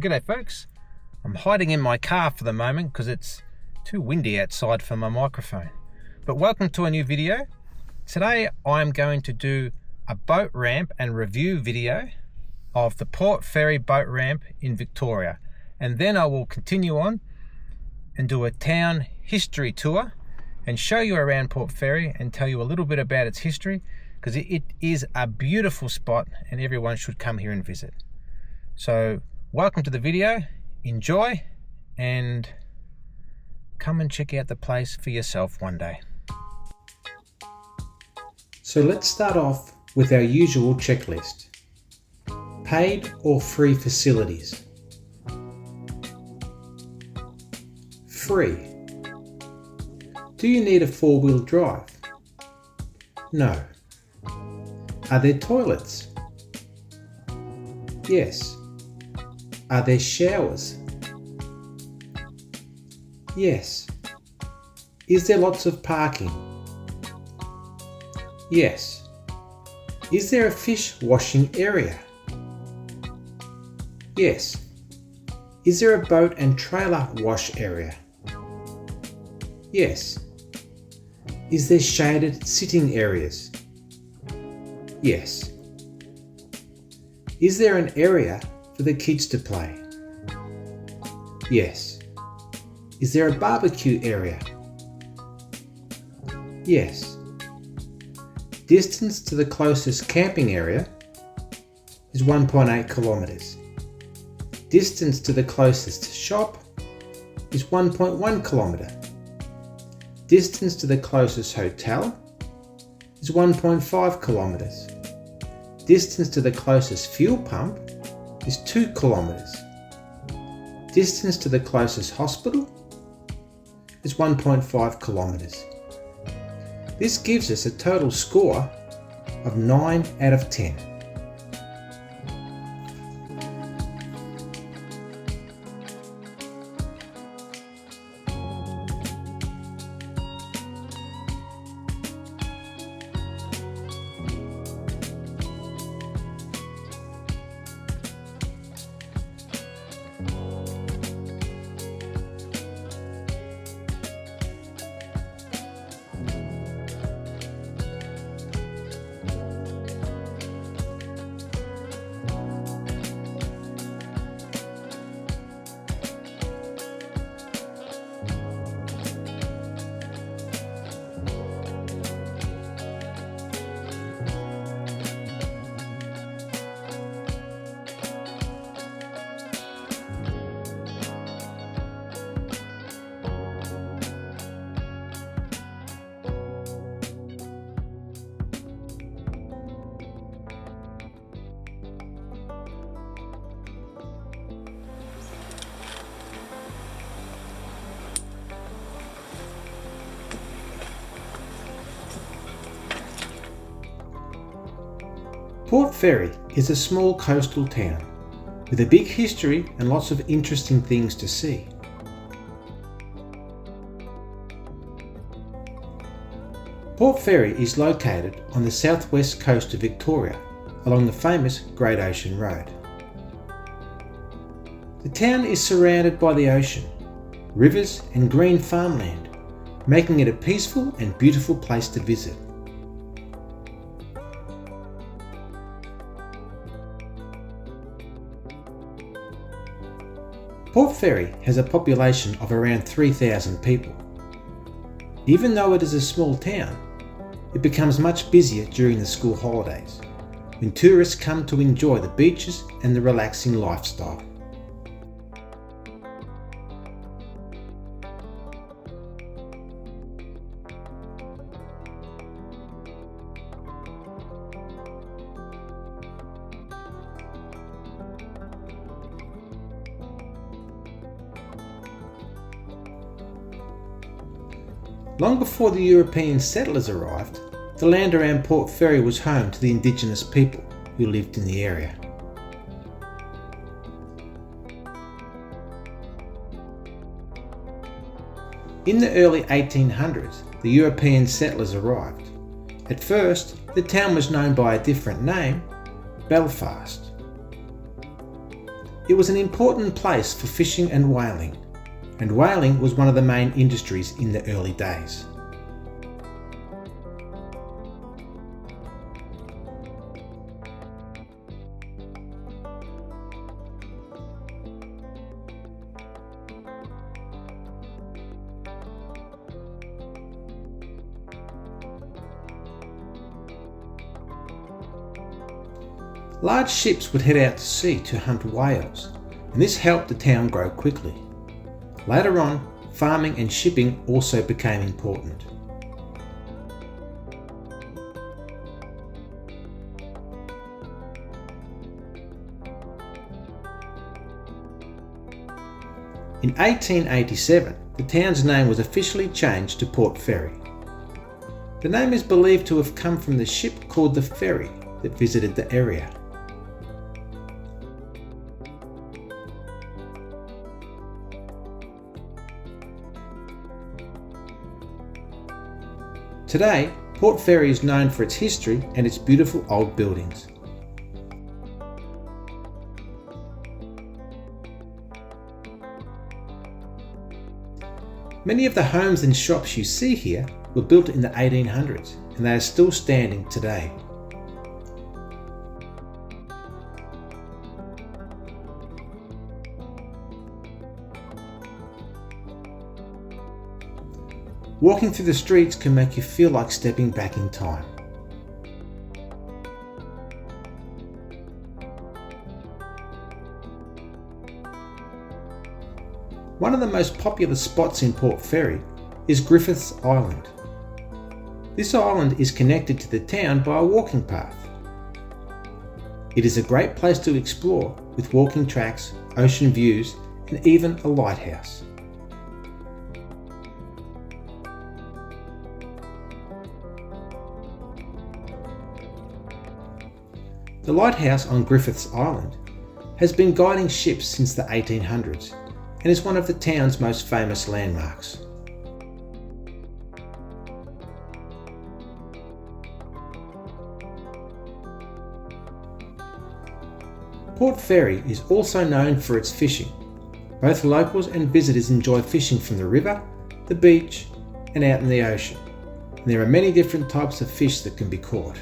G'day folks. I'm hiding in my car for the moment because it's too windy outside for my microphone. But welcome to a new video. Today I'm going to do a boat ramp and review video of the Port Fairy boat ramp in Victoria. And then I will continue on and do a town history tour and show you around Port Fairy and tell you a little bit about its history, because it is a beautiful spot and everyone should come here and visit. So welcome to the video, enjoy, and come and check out the place for yourself one day. So let's start off with our usual checklist. Paid or free facilities? Free. Do you need a four-wheel drive? No. Are there toilets? Yes. Are there showers? Yes. Is there lots of parking? Yes. Is there a fish washing area? Yes. Is there a boat and trailer wash area? Yes. Is there shaded sitting areas? Yes. Is there an area for the kids to play? Yes. Is there a barbecue area? Yes. Distance to the closest camping area is 1.8 kilometres. Distance to the closest shop is 1.1 kilometre. Distance to the closest hotel is 1.5 kilometres. Distance to the closest fuel pump is 2 kilometres. Distance to the closest hospital is 1.5 kilometres. This gives us a total score of 9 out of 10. Port Fairy is a small coastal town with a big history and lots of interesting things to see. Port Fairy is located on the southwest coast of Victoria along the famous Great Ocean Road. The town is surrounded by the ocean, rivers and green farmland, making it a peaceful and beautiful place to visit. Port Fairy has a population of around 3,000 people. Even though it is a small town, it becomes much busier during the school holidays, when tourists come to enjoy the beaches and the relaxing lifestyle. Long before the European settlers arrived, the land around Port Fairy was home to the indigenous people who lived in the area. In the early 1800s, the European settlers arrived. At first, the town was known by a different name, Belfast. It was an important place for fishing and whaling was one of the main industries in the early days. Large ships would head out to sea to hunt whales, and this helped the town grow quickly. Later on, farming and shipping also became important. In 1887, the town's name was officially changed to Port Fairy. The name is believed to have come from the ship called the Ferry that visited the area. Today, Port Fairy is known for its history and its beautiful old buildings. Many of the homes and shops you see here were built in the 1800s, and they are still standing today. Walking through the streets can make you feel like stepping back in time. One of the most popular spots in Port Fairy is Griffiths Island. This island is connected to the town by a walking path. It is a great place to explore with walking tracks, ocean views, and even a lighthouse. The lighthouse on Griffiths Island has been guiding ships since the 1800s and is one of the town's most famous landmarks. Port Fairy is also known for its fishing. Both locals and visitors enjoy fishing from the river, the beach, and out in the ocean. And there are many different types of fish that can be caught.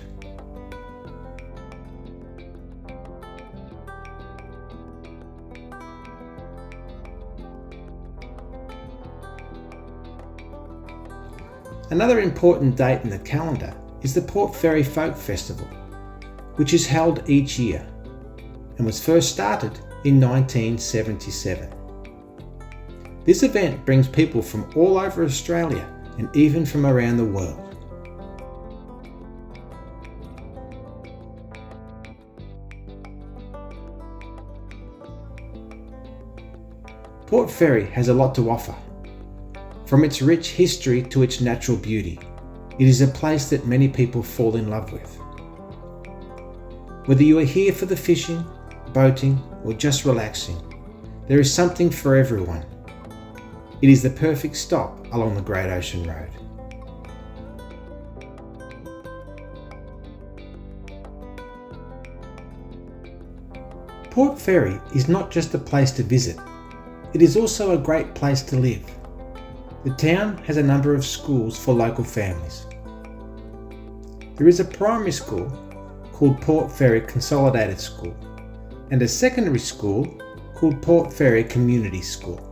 Another important date in the calendar is the Port Fairy Folk Festival, which is held each year and was first started in 1977. This event brings people from all over Australia and even from around the world. Port Fairy has a lot to offer. From its rich history to its natural beauty, it is a place that many people fall in love with. Whether you are here for the fishing, boating, or just relaxing, there is something for everyone. It is the perfect stop along the Great Ocean Road. Port Fairy is not just a place to visit, it is also a great place to live. The town has a number of schools for local families. There is a primary school called Port Fairy Consolidated School and a secondary school called Port Fairy Community School.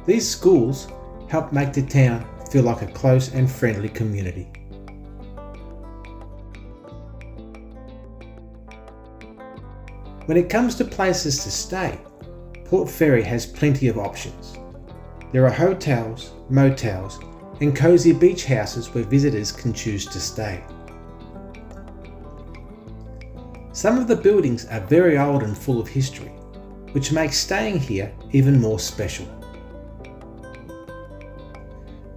These schools help make the town feel like a close and friendly community. When it comes to places to stay, Port Fairy has plenty of options. There are hotels, motels, and cosy beach houses where visitors can choose to stay. Some of the buildings are very old and full of history, which makes staying here even more special.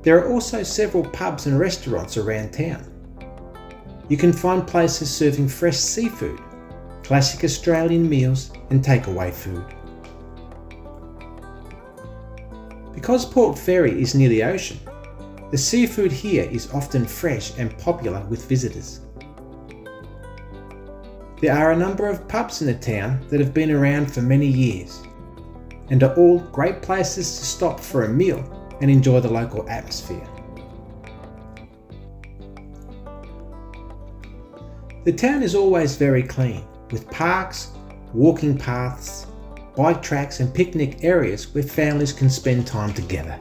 There are also several pubs and restaurants around town. You can find places serving fresh seafood, classic Australian meals, and takeaway food. Because Port Fairy is near the ocean, the seafood here is often fresh and popular with visitors. There are a number of pubs in the town that have been around for many years and are all great places to stop for a meal and enjoy the local atmosphere. The town is always very clean, with parks, walking paths, bike tracks and picnic areas where families can spend time together.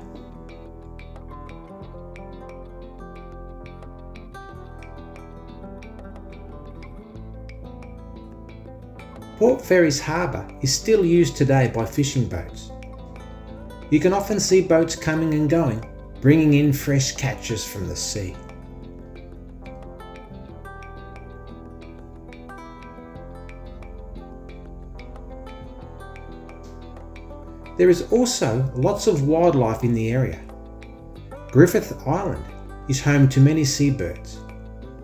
Port Fairy's harbour is still used today by fishing boats. You can often see boats coming and going, bringing in fresh catches from the sea. There is also lots of wildlife in the area. Griffith Island is home to many seabirds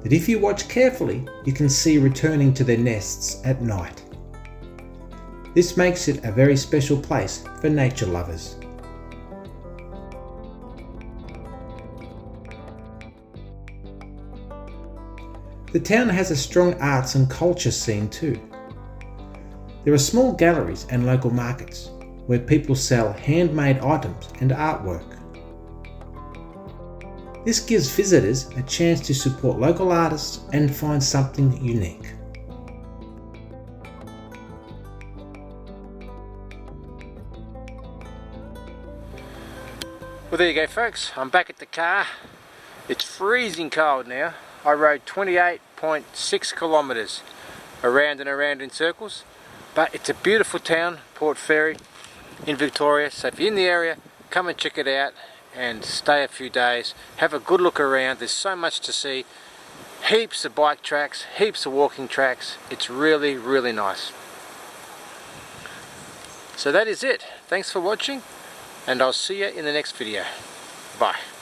that if you watch carefully you can see returning to their nests at night. This makes it a very special place for nature lovers. The town has a strong arts and culture scene too. There are small galleries and local markets where people sell handmade items and artwork. This gives visitors a chance to support local artists and find something unique. Well, there you go folks, I'm back at the car. It's freezing cold now. I rode 28.6 kilometres around and around in circles, but it's a beautiful town, Port Fairy in Victoria, so if you're in the area, come and check it out and stay a few days, have a good look around. There's so much to see, heaps of bike tracks, heaps of walking tracks. It's really, really nice. So that is it. Thanks for watching, and I'll see you in the next video. Bye.